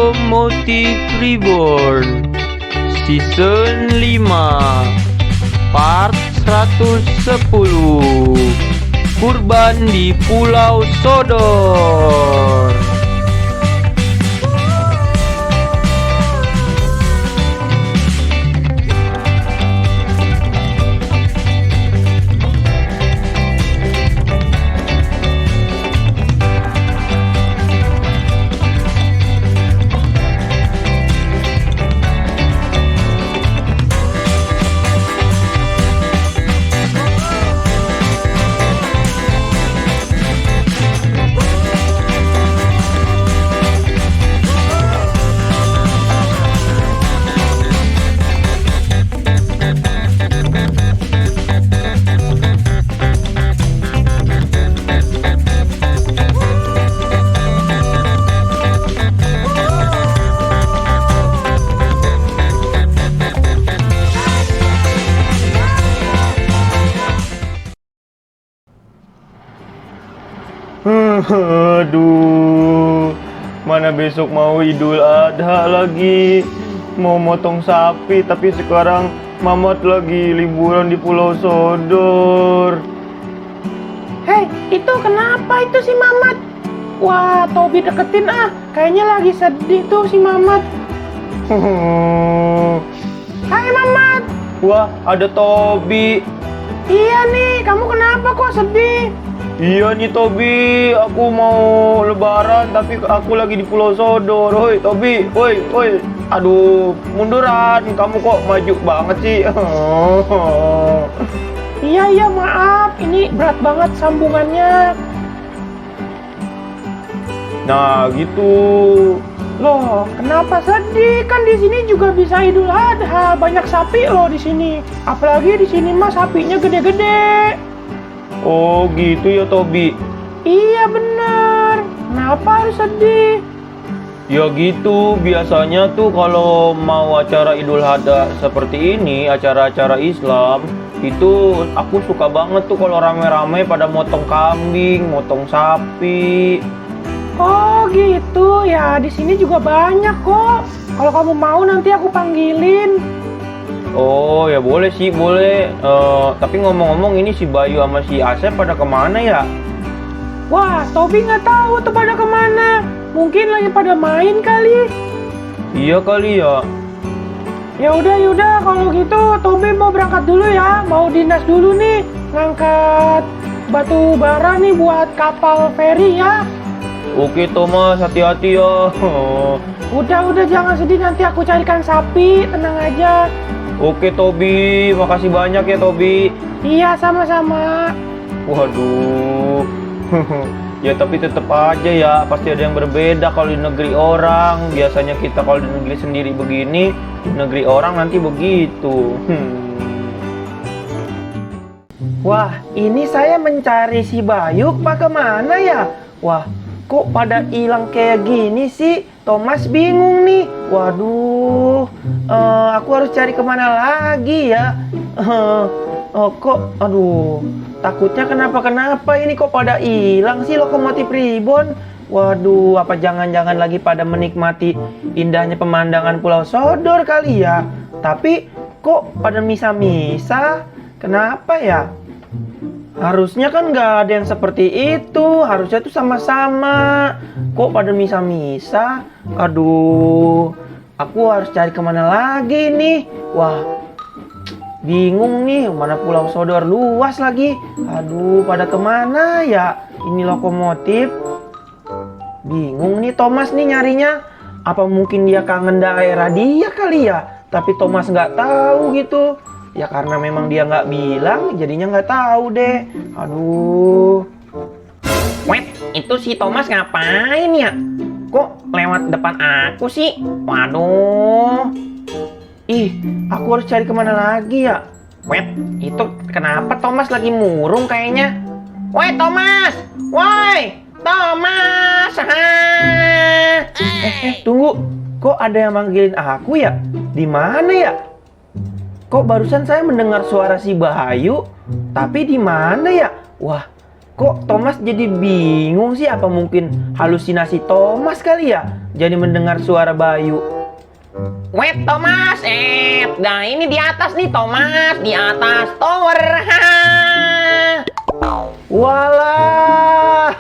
Lokomotif Reborn Season 5 Part 110 Kurban di Pulau Sodor. Aduh, mana besok mau Idul Adha lagi. Mau motong sapi, tapi sekarang Mamat lagi liburan di Pulau Sodor. Hei, itu kenapa itu si Mamat? Wah, Tobi deketin ah. Kayaknya lagi sedih tuh si Mamat. Hai Mamat. Wah, ada Tobi. Iya nih, kamu kenapa kok sedih? Iya nih Tobi, aku mau lebaran tapi aku lagi di Pulau Sodor. Hoi Tobi, woi, woi. Aduh, munduran. Kamu kok maju banget sih? Iya, maaf. Ini berat banget sambungannya. Nah, gitu. Loh, kenapa sedih? Kan di sini juga bisa Idul Adha. Banyak sapi loh di sini. Apalagi di sini mah sapinya gede-gede. Oh, gitu ya Tobi. Iya bener. Kenapa harus sedih? Ya gitu, biasanya tuh kalau mau acara Idul Adha seperti ini, acara-acara Islam, itu aku suka banget tuh kalau rame-rame pada motong kambing, motong sapi. Oh gitu ya, di sini juga banyak kok. Kalau kamu mau nanti aku panggilin. Oh ya boleh sih, boleh. Tapi ngomong-ngomong ini si Bayu sama si Asep pada kemana ya? Wah, Tobi nggak tahu tuh pada kemana. Mungkin lagi pada main kali. Iya kali ya. Ya udah kalau gitu Tobi mau berangkat dulu ya. Mau dinas dulu nih, ngangkat batu bara nih buat kapal feri ya. Oke Thomas, hati-hati ya. Udah jangan sedih, nanti aku carikan sapi, tenang aja. Oke Tobi, makasih banyak ya Tobi. Iya, sama-sama. Waduh. Ya tapi tetap aja ya, pasti ada yang berbeda kalau di negeri orang. Biasanya kita kalau di negeri sendiri begini, di negeri orang nanti begitu. Wah, ini saya mencari si Bayu, Pak, kemana ya? Wah, kok pada hilang kayak gini sih? Thomas bingung nih. Waduh, aku harus cari kemana lagi ya? Aduh, takutnya kenapa ini kok pada hilang sih Lokomotif Reborn? Waduh, apa jangan-jangan lagi pada menikmati indahnya pemandangan Pulau Sodor kali ya? Tapi kok pada misa-misa? Kenapa ya? Harusnya kan nggak ada yang seperti itu. Harusnya tuh sama-sama. Kok pada misa-misa? Aduh, aku harus cari kemana lagi nih? Wah, bingung nih, mana Pulau Sodor luas lagi. Aduh, pada kemana ya ini lokomotif? Bingung nih Thomas nih nyarinya. Apa mungkin dia kangen daerah dia kali ya? Tapi Thomas nggak tahu gitu. Ya karena memang dia nggak bilang, jadinya nggak tahu deh. Aduh. Wait, itu si Thomas ngapain ya? Kok lewat depan aku sih? Waduh. Ih, aku harus cari kemana lagi ya? Wait, itu kenapa Thomas lagi murung kayaknya? Woi Thomas! Woi! Thomas! Tunggu. Kok ada yang manggilin aku ya? Di mana ya? Kok barusan saya mendengar suara si Bayu, tapi di mana ya? Wah, Kok Thomas jadi bingung sih? Apa mungkin halusinasi Thomas kali ya? Jadi mendengar suara Bayu. Wait Thomas, nah ini di atas nih Thomas, di atas tower. Walah,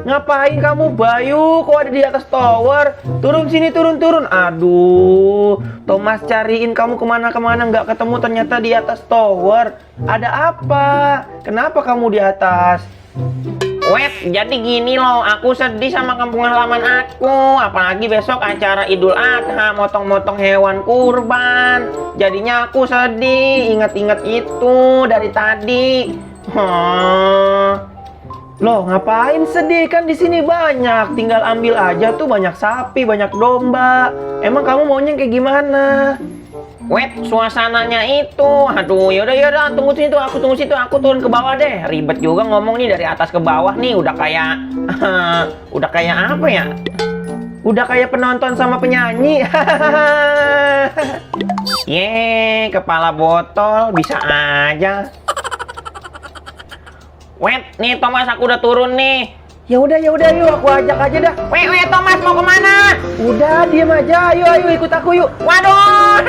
ngapain kamu Bayu? Kok ada di atas tower? Turun sini, turun. Aduh, Thomas cariin kamu kemana-kemana nggak ketemu, ternyata di atas tower. Ada apa? Kenapa kamu di atas? Wait, jadi gini loh, aku sedih sama kampung halaman aku. Apalagi besok acara Idul Adha, motong-motong hewan kurban. Jadinya aku sedih, inget-inget itu dari tadi. Loh, ngapain sedih? Kan di sini banyak, tinggal ambil aja tuh, banyak sapi, banyak domba. Emang kamu maunya kayak gimana? Wait, suasananya itu. Aduh, yaudah, tunggu situ, aku turun ke bawah deh. Ribet juga ngomong nih dari atas ke bawah nih, udah kayak apa ya? Udah kayak penonton sama penyanyi. Kepala botol, bisa aja. Wait, nih Thomas, aku udah turun nih. Ya udah yuk, aku ajak aja dah. Wait, Thomas mau kemana? Udah, diem aja. Ayo ikut aku yuk. Waduh.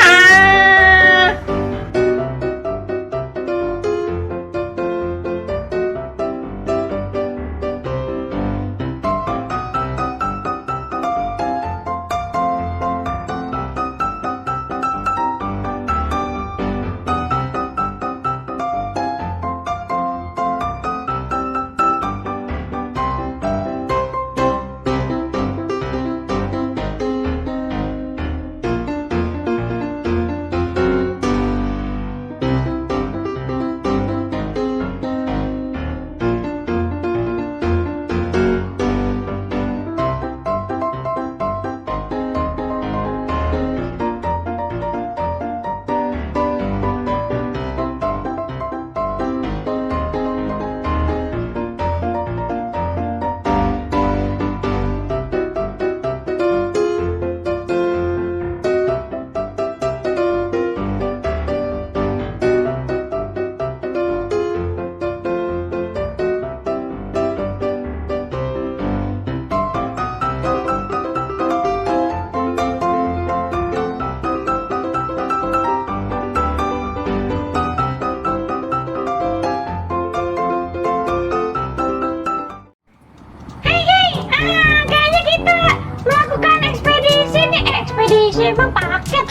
Emang paket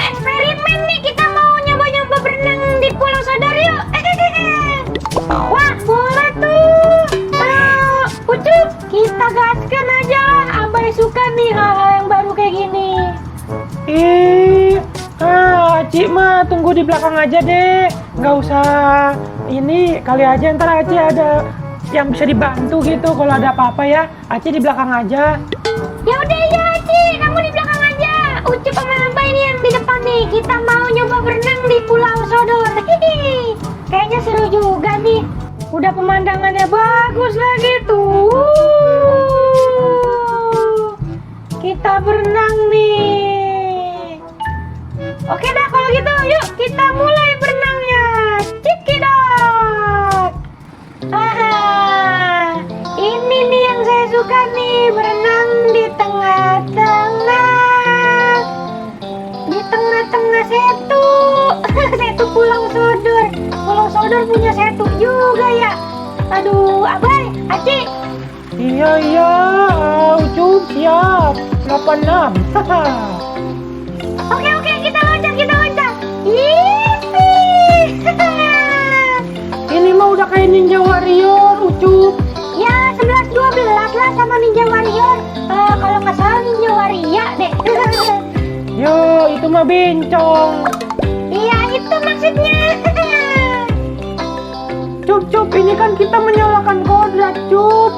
eksperimen nih, kita mau nyoba-nyoba berenang di Pulau Sodor yuk. Wah, boleh tuh. Ucup, kita gaskan aja lah. Abai suka nih hal-hal yang baru kayak gini. Acik mah tunggu di belakang aja deh. Nggak usah ini, kali aja ntar Acik ada yang bisa dibantu gitu. Kalau ada apa-apa ya, Acik di belakang aja. Ya udah ya Acik, kamu di belakang aja. Ucup sama Abai ini yang di depan nih. Kita mau nyoba berenang di Pulau Sodor. Kayaknya seru juga nih. Udah pemandangannya bagus lagi tuh. Kita berenang nih. Oke dah kalau gitu, yuk kita mulai berenangnya. Cikidot. Ini nih yang saya suka nih, berenang di tengah-tengah setu. Setu Pulau Sodor. Pulau Sodor punya setu juga ya. Aduh, Abai, Acik. Iya, Ucup siap. 86. Oke, kita loncat. Yippee. Ini mah udah kayak Ninja Warrior, Ucup. Ya, 11-12 lah sama Ninja Warrior. Kalau nggak salah Ninja Waria deh. Yo, itu mah bencong. Iya, itu maksudnya. Cup, ini kan kita menyalakan kodrat, Cup.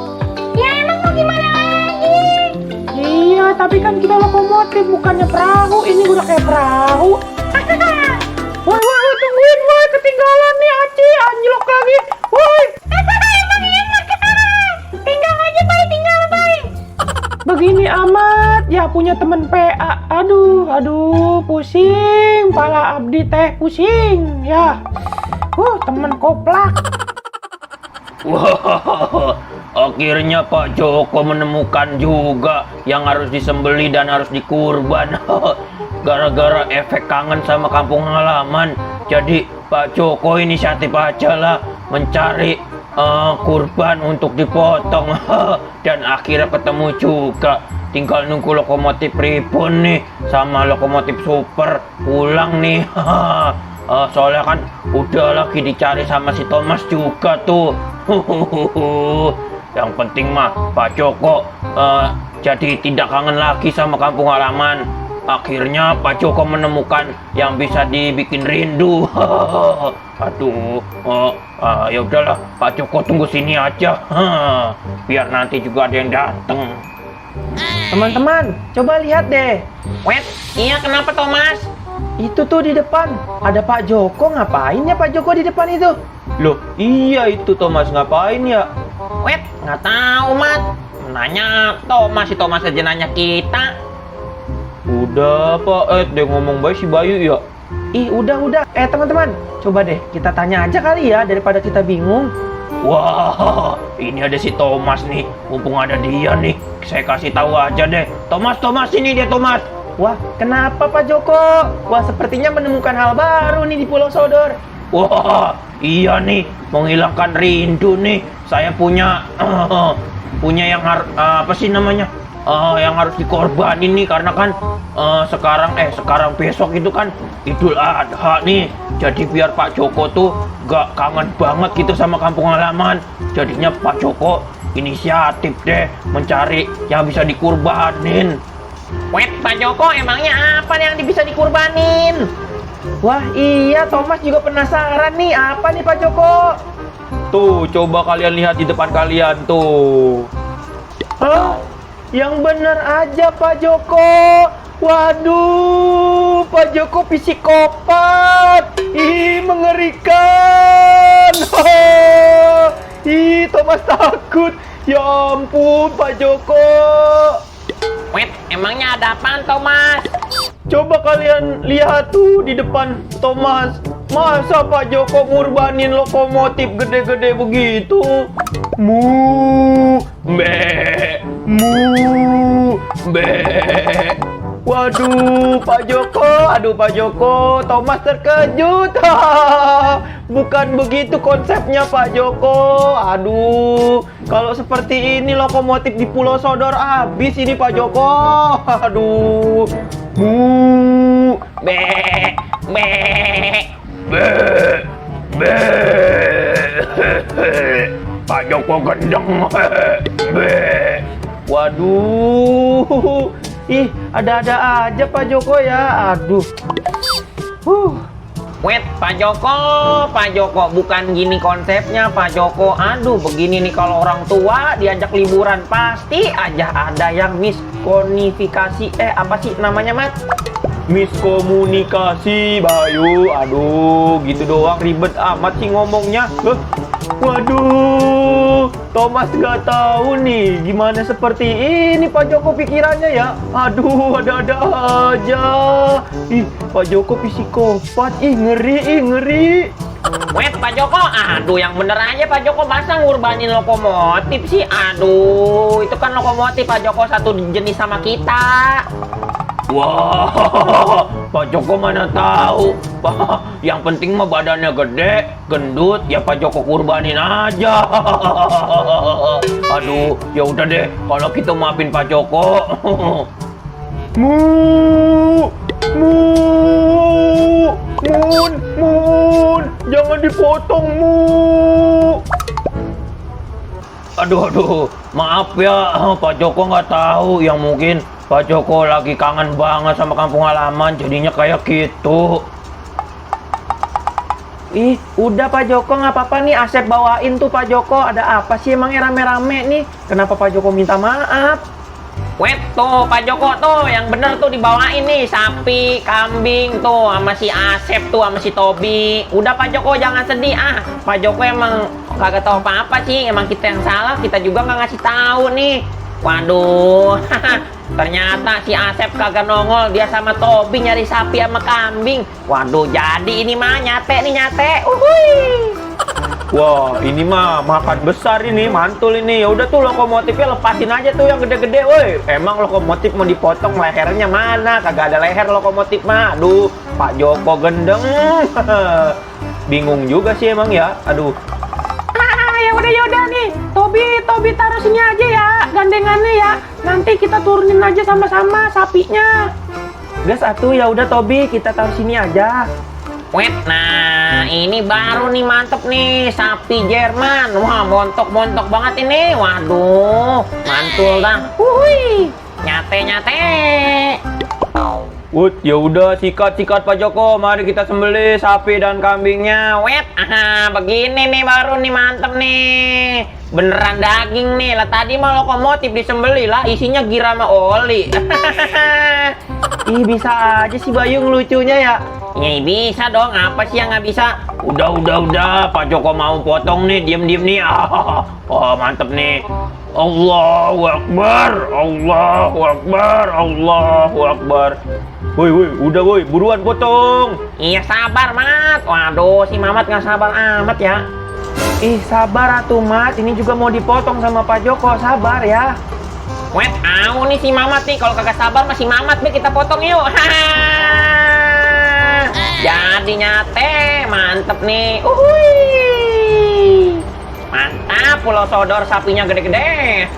Ya, emang mau gimana lagi? Iya, tapi kan kita lokomotif, bukannya perahu. Ini udah kayak perahu. Woi, tungguin, woi, ketinggalan nih, Aci, anjlok lagi. Woi. Tinggal, Bay. Begini amat, ya punya temen PA. Aduh, pusing. Pala abdi teh pusing, ya. Temen koplak. Wah, akhirnya Pak Joko menemukan juga yang harus disembeli dan harus dikurban. Gara-gara efek kangen sama kampung halaman. Jadi Pak Joko inisiatif aja lah mencari kurban untuk dipotong. Dan akhirnya ketemu juga. Tinggal nunggu lokomotif Tribun nih sama lokomotif Super pulang nih. Soalnya kan udah lagi dicari sama si Thomas juga tuh. Yang penting mah Pak Joko jadi tidak kangen lagi sama kampung halaman. Akhirnya Pak Joko menemukan yang bisa dibikin rindu. Aduh, ya udahlah Pak Joko tunggu sini aja. Biar nanti juga ada yang datang. Teman-teman, coba lihat deh. Wet, iya kenapa Thomas? Itu tuh di depan ada Pak Joko. Ngapain ya Pak Joko di depan itu? Loh, iya itu Thomas ngapain ya? Wet, nggak tahu Mat. Nanya Thomas, si Thomas aja nanya kita. Udah Pak dia ngomong baik si Bayu ya. Ih, udah. Teman-teman, coba deh kita tanya aja kali ya daripada kita bingung. Wah, ini ada si Thomas nih. Mumpung ada dia nih, saya kasih tahu aja deh. Thomas, ini dia Thomas. Wah, kenapa Pak Joko? Wah, sepertinya menemukan hal baru nih di Pulau Sodor. Wah, iya nih, menghilangkan rindu nih. Saya punya yang apa sih namanya? Yang harus dikorbanin nih karena kan sekarang besok itu kan Idul Adha nih. Jadi biar Pak Joko tuh gak kangen banget gitu sama kampung halaman. Jadinya Pak Joko inisiatif deh mencari yang bisa dikurbanin. Wet, Pak Joko emangnya apa yang bisa dikurbanin? Wah, iya, Thomas juga penasaran nih. Apa nih Pak Joko? Tuh, coba kalian lihat di depan kalian tuh. Hah? Yang bener aja Pak Joko. Waduh, Pak Joko psikopat. Ih, mengerikan. Ih, Thomas takut. Ya ampun, Pak Joko. Wet, emangnya ada apaan Thomas? Coba kalian lihat tuh di depan Thomas. Masa Pak Joko ngurbanin lokomotif gede-gede begitu? Mu, be. Waduh, Pak Joko, aduh Pak Joko, Thomas terkejut. Bukan begitu konsepnya Pak Joko. Aduh, kalau seperti ini lokomotif di Pulau Sodor habis ini Pak Joko. Aduh, Be. Pak Joko gendeng. Waduh, ih ada-ada aja Pak Joko ya. Aduh. Wet, Pak Joko, bukan gini konsepnya Pak Joko. Aduh, begini nih kalau orang tua diajak liburan pasti aja ada yang miskonifikasi. Apa sih namanya, Mat? Miskomunikasi, Bayu. Aduh, gitu doang ribet amat sih ngomongnya. Waduh, Thomas nggak tahu nih gimana seperti ini Pak Joko pikirannya ya. Aduh, ada-ada aja. Ih, Pak Joko psikopat. Ih, ngeri. Wet, Pak Joko, aduh yang bener aja Pak Joko, masa ngurbanin lokomotif sih? Aduh, itu kan lokomotif Pak Joko satu jenis sama kita. Wah, Pak Joko mana tahu. Yang penting mah badannya gede, gendut, ya Pak Joko kurbanin aja. Aduh, ya udah deh, kalau gitu maafin Pak Joko. Mun, jangan dipotong, Mu. Aduh, maaf ya, Pak Joko nggak tahu. Yang mungkin Pak Joko lagi kangen banget sama kampung halaman, jadinya kayak gitu. Ih, udah Pak Joko, nggak apa-apa nih. Asep bawain tuh Pak Joko. Ada apa sih emangnya rame-rame nih? Kenapa Pak Joko minta maaf? Wet, tuh Pak Joko tuh yang bener tuh dibawain nih sapi, kambing tuh sama si Asep tuh sama si Tobi. Udah Pak Joko jangan sedih Pak Joko emang kagak tahu apa-apa sih. Emang kita yang salah, kita juga nggak ngasih tahu nih. Waduh, ternyata si Asep kagak nongol, dia sama Tobi nyari sapi sama kambing. Waduh, jadi ini mah nyate nih nyate. Uhuy. Wah, ini mah makan besar ini, mantul ini. Ya udah tuh lokomotifnya lepasin aja tuh yang gede-gede, woi. Emang lokomotif mau dipotong lehernya mana? Kagak ada leher lokomotif mah. Aduh, Pak Joko gendeng. Bingung juga sih emang ya. Aduh. Ya udah nih, Tobi taruh sini aja ya, gandengannya ya. Nanti kita turunin aja sama-sama sapinya. Gas atuh, ya udah Tobi, kita taruh sini aja. Wet, nah ini baru nih mantep nih sapi Jerman. Wah, montok banget ini. Waduh, mantul dah. Wuih, nyate. Wut, ya udah sikat Pak Joko. Mari kita sembelih sapi dan kambingnya. Wet, begini nih baru nih mantep nih. Beneran daging nih. Lah tadi mah lokomotif disembelih lah, isinya gira sama oli. Ih, bisa aja sih Bayung lucunya ya. Ya bisa dong, apa sih yang nggak bisa? Udah, Pak Joko mau potong nih, diem nih. Oh, mantep nih. Allahu Akbar, Allahu Akbar, Allahu Akbar. Woi, udah woi, buruan potong. Iya sabar Mat. Waduh, si Mamat nggak sabar amat ya. Ih, sabar atuh Mat, ini juga mau dipotong sama Pak Joko, sabar ya. Wet, nih si Mamat nih. Kalau kagak sabar masih Mamat nih, kita potong yuk. Jadi nyate, mantep nih. Mantap, Pulau Sodor sapinya gede-gede.